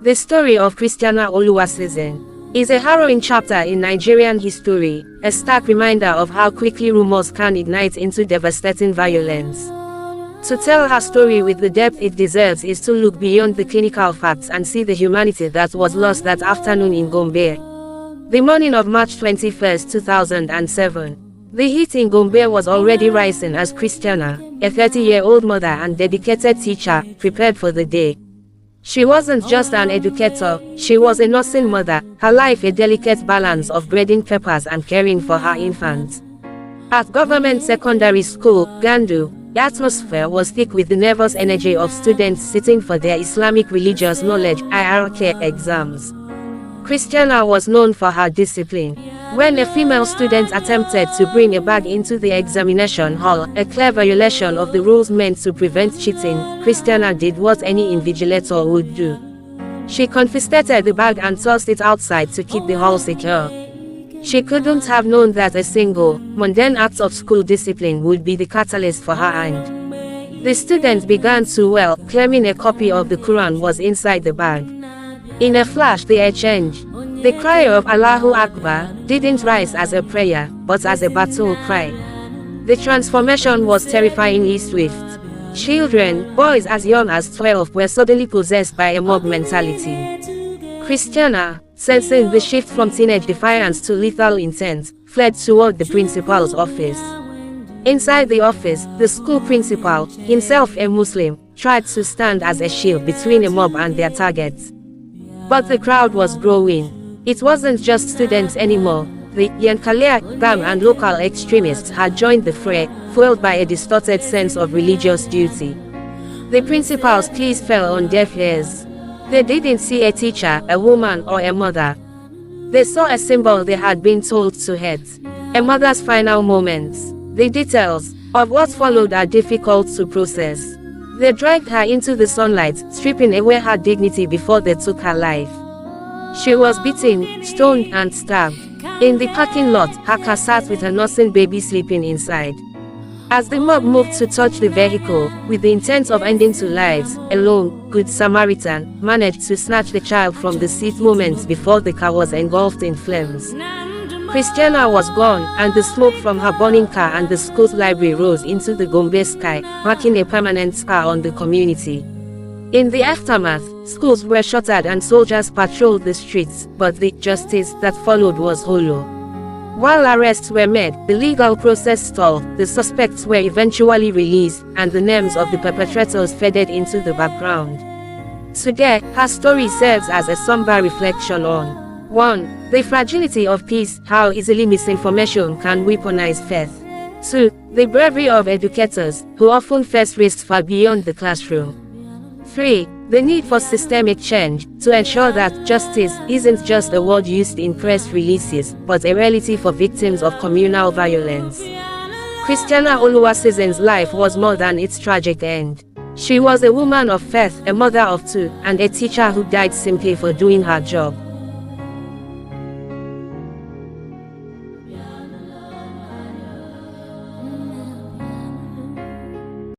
The story of Christianah Oluwasesin is a harrowing chapter in Nigerian history, a stark reminder of how quickly rumors can ignite into devastating violence. To tell her story with the depth it deserves is to look beyond the clinical facts and see the humanity that was lost that afternoon in Gombe. The morning of March 21, 2007. The heat in Gombe was already rising as Christianah, a 30-year-old mother and dedicated teacher, prepared for the day. She wasn't just an educator, she was a nursing mother, her life a delicate balance of breading peppers and caring for her infants. At Government Secondary School, Gandu, the atmosphere was thick with the nervous energy of students sitting for their Islamic religious knowledge (IRK) exams. Christianah was known for her discipline. When a female student attempted to bring a bag into the examination hall, a clear violation of the rules meant to prevent cheating, Christianah did what any invigilator would do. She confiscated the bag and tossed it outside to keep the hall secure. She couldn't have known that a single, mundane act of school discipline would be the catalyst for her end. The students began to wail, claiming a copy of the Quran was inside the bag. In a flash they exchanged. The cry of Allahu Akbar didn't rise as a prayer, but as a battle cry. The transformation was terrifyingly swift. Children, boys as young as 12, were suddenly possessed by a mob mentality. Christianah, sensing the shift from teenage defiance to lethal intent, fled toward the principal's office. Inside the office, the school principal, himself a Muslim, tried to stand as a shield between a mob and their targets. But the crowd was growing. It wasn't just students anymore. The Yankale gang and local extremists had joined the fray, fueled by a distorted sense of religious duty. The principal's pleas fell on deaf ears. They didn't see a teacher, a woman, or a mother. They saw a symbol they had been told to hate. A mother's final moments. The details of what followed are difficult to process. They dragged her into the sunlight, stripping away her dignity before they took her life. She was beaten, stoned, and stabbed. In the parking lot, her car sat with her nursing baby sleeping inside. As the mob moved to touch the vehicle, with the intent of ending two lives, a lone, good Samaritan managed to snatch the child from the seat moments before the car was engulfed in flames. Christianah was gone, and the smoke from her burning car and the school's library rose into the Gombe sky, marking a permanent scar on the community. In the aftermath, schools were shuttered and soldiers patrolled the streets, but the justice that followed was hollow. While arrests were made, the legal process stalled, the suspects were eventually released, and the names of the perpetrators faded into the background. Today, her story serves as a somber reflection on 1. The fragility of peace, how easily misinformation can weaponize faith. 2. The bravery of educators, who often face risks far beyond the classroom. 3. The need for systemic change, to ensure that justice isn't just a word used in press releases, but a reality for victims of communal violence. Christianah Oluwasesin's life was more than its tragic end. She was a woman of faith, a mother of two, and a teacher who died simply for doing her job.